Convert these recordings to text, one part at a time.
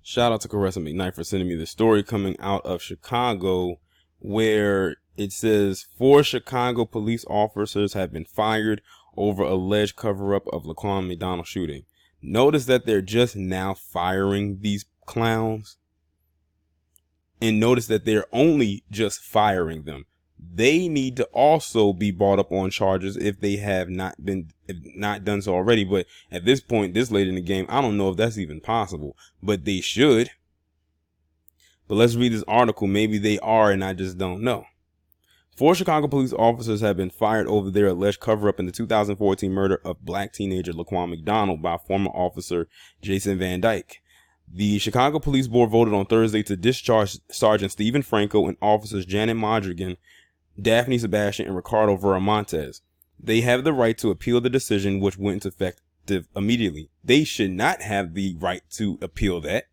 Shout out to Caressa McKnight for sending me the story coming out of Chicago, where it says 4 Chicago police officers have been fired over alleged cover-up of LaQuan McDonald shooting. Notice that they're just now firing these clowns. And notice that they're only just firing them. They need to also be brought up on charges if they have not done so already. But at this point, this late in the game, I don't know if that's even possible, but they should. But let's read this article. Maybe they are, and I just don't know. 4 Chicago police officers have been fired over their alleged cover-up in the 2014 murder of black teenager LaQuan McDonald by former officer Jason Van Dyke. The Chicago Police Board voted on Thursday to discharge Sergeant Stephen Franco and officers Janet Modrigan, Daphne Sebastian, and Ricardo Veramontes. They have the right to appeal the decision, which went into effect immediately. They should not have the right to appeal that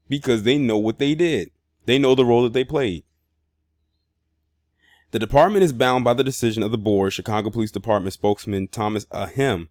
because they know what they did. They know the role that they played. The department is bound by the decision of the board, Chicago Police Department spokesman Thomas Ahem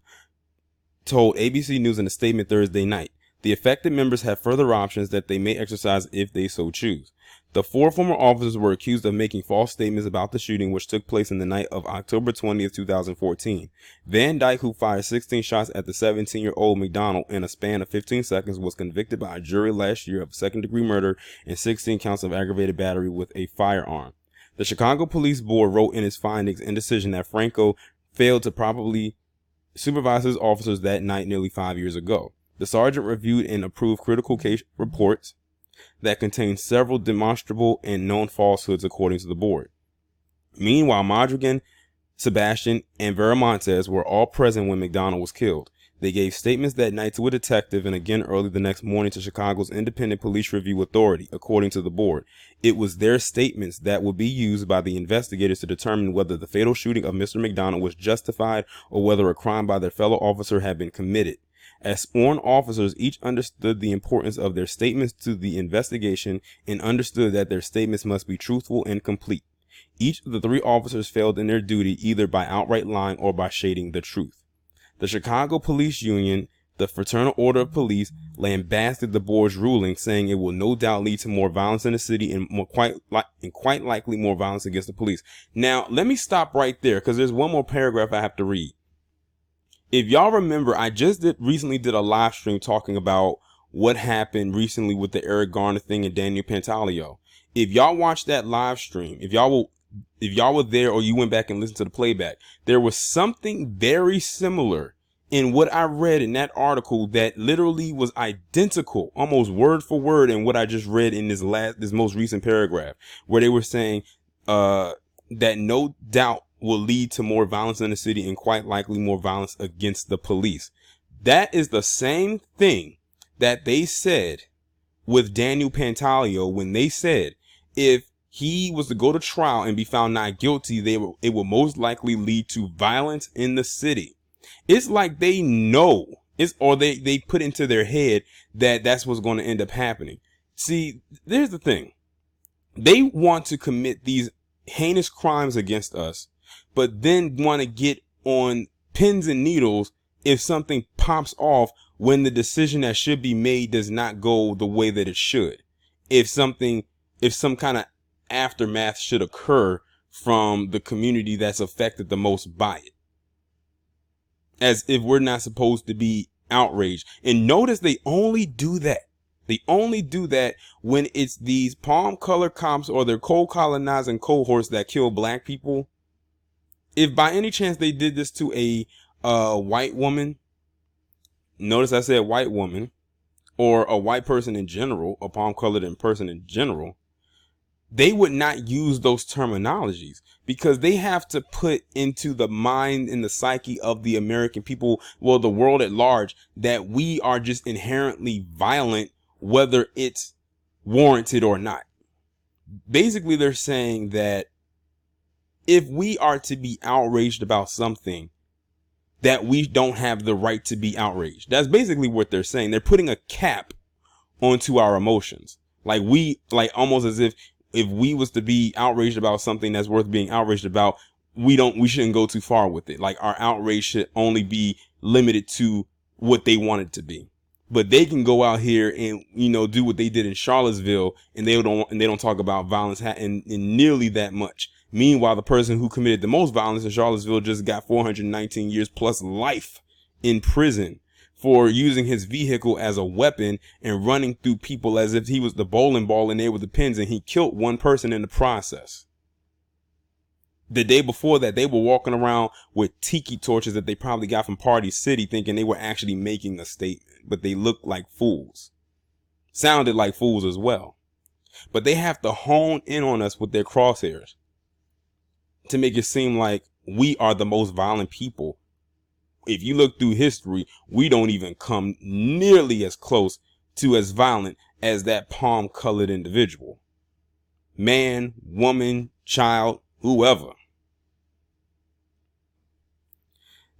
told ABC News in a statement Thursday night. The affected members have further options that they may exercise if they so choose. The 4 former officers were accused of making false statements about the shooting, which took place in the night of October 20th, 2014. Van Dyke, who fired 16 shots at the 17-year-old McDonald in a span of 15 seconds, was convicted by a jury last year of second-degree murder and 16 counts of aggravated battery with a firearm. The Chicago Police Board wrote in its findings and decision that Franco failed to properly supervise his officers that night nearly 5 years ago. The sergeant reviewed and approved critical case reports that contained several demonstrable and known falsehoods, according to the board. Meanwhile, Modrigan, Sebastian, and Veramontes were all present when McDonald was killed. They gave statements that night to a detective and again early the next morning to Chicago's Independent Police Review Authority, according to the board. It was their statements that would be used by the investigators to determine whether the fatal shooting of Mr. McDonald was justified or whether a crime by their fellow officer had been committed. As sworn officers, each understood the importance of their statements to the investigation and understood that their statements must be truthful and complete. Each of the 3 officers failed in their duty either by outright lying or by shading the truth. The Chicago Police Union, the Fraternal Order of Police, lambasted the board's ruling, saying it will no doubt lead to more violence in the city and quite likely more violence against the police. Now, let me stop right there because there's one more paragraph I have to read. If y'all remember, I just recently did a live stream talking about what happened recently with the Eric Garner thing and Daniel Pantaleo. If y'all watched that live stream, if y'all were there or you went back and listened to the playback, there was something very similar in what I read in that article that literally was identical, almost word for word, in what I just read in this most recent paragraph, where they were saying that no doubt will lead to more violence in the city and quite likely more violence against the police. That is the same thing that they said with Daniel Pantaleo when they said if he was to go to trial and be found not guilty, it will most likely lead to violence in the city. It's like they know they put into their head that that's what's going to end up happening. See, there's the thing. They want to commit these heinous crimes against us, but then want to get on pins and needles if something pops off when the decision that should be made does not go the way that it should. If some kind of aftermath should occur from the community that's affected the most by it. As if we're not supposed to be outraged. And notice they only do that. They only do that when it's these palm color cops or their cold colonizing cohorts that kill black people. If by any chance they did this to a white woman, notice I said white woman, or a white person in general, a palm colored person in general, they would not use those terminologies because they have to put into the mind and the psyche of the American people, well, the world at large, that we are just inherently violent, whether it's warranted or not. Basically, they're saying that if we are to be outraged about something, that we don't have the right to be outraged. That's basically what they're saying. They're putting a cap onto our emotions. Like almost as if we was to be outraged about something that's worth being outraged about, we shouldn't go too far with it. Like our outrage should only be limited to what they want it to be. But they can go out here and, do what they did in Charlottesville, and they don't talk about violence in nearly that much. Meanwhile, the person who committed the most violence in Charlottesville just got 419 years plus life in prison for using his vehicle as a weapon and running through people as if he was the bowling ball in there with the pins, and he killed one person in the process. The day before that, they were walking around with tiki torches that they probably got from Party City, thinking they were actually making a statement, but they looked like fools. Sounded like fools as well. But they have to hone in on us with their crosshairs to make it seem like we are the most violent people. If you look through history, we don't even come nearly as close to as violent as that palm-colored individual. Man, woman, child, whoever.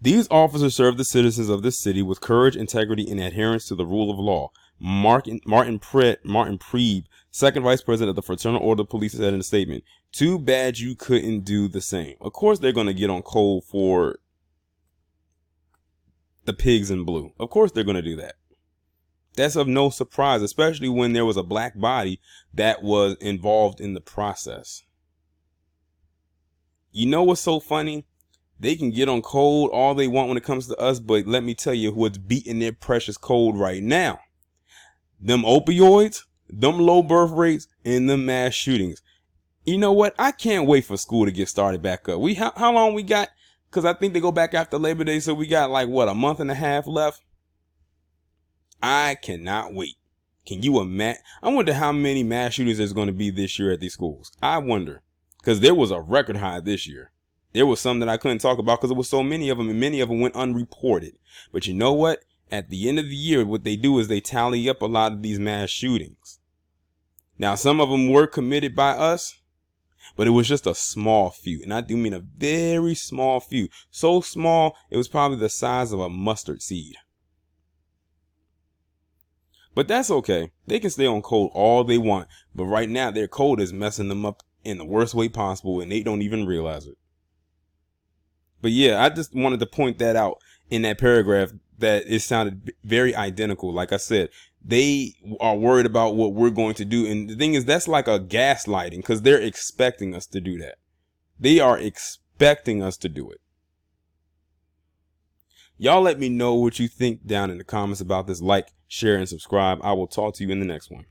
These officers serve the citizens of this city with courage, integrity, and adherence to the rule of law. Martin Preeb, second vice president of the Fraternal Order of Police, said in a statement, "Too bad you couldn't do the same." Of course, they're going to get on cold for the pigs in blue. Of course, they're going to do that. That's of no surprise, especially when there was a black body that was involved in the process. You know what's so funny? They can get on cold all they want when it comes to us, but let me tell you what's beating their precious cold right now. Them opioids, them low birth rates, and them mass shootings. You know what? I can't wait for school to get started back up. How long we got? Because I think they go back after Labor Day, so we got like, a month and a half left? I cannot wait. Can you imagine? I wonder how many mass shootings there's going to be this year at these schools. I wonder. Because there was a record high this year. There was some that I couldn't talk about because there was so many of them, and many of them went unreported. But you know what? At the end of the year, what they do is they tally up a lot of these mass shootings. Now, some of them were committed by us, but it was just a small few. And I do mean a very small few. So small, it was probably the size of a mustard seed. But that's okay. They can stay on cold all they want. But right now, their cold is messing them up in the worst way possible, and they don't even realize it. But yeah, I just wanted to point that out in that paragraph, that it sounded very identical. Like I said, they are worried about what we're going to do. And the thing is, that's like a gaslighting, because they're expecting us to do that. They are expecting us to do it. Y'all let me know what you think down in the comments about this. Like, share, and subscribe. I will talk to you in the next one.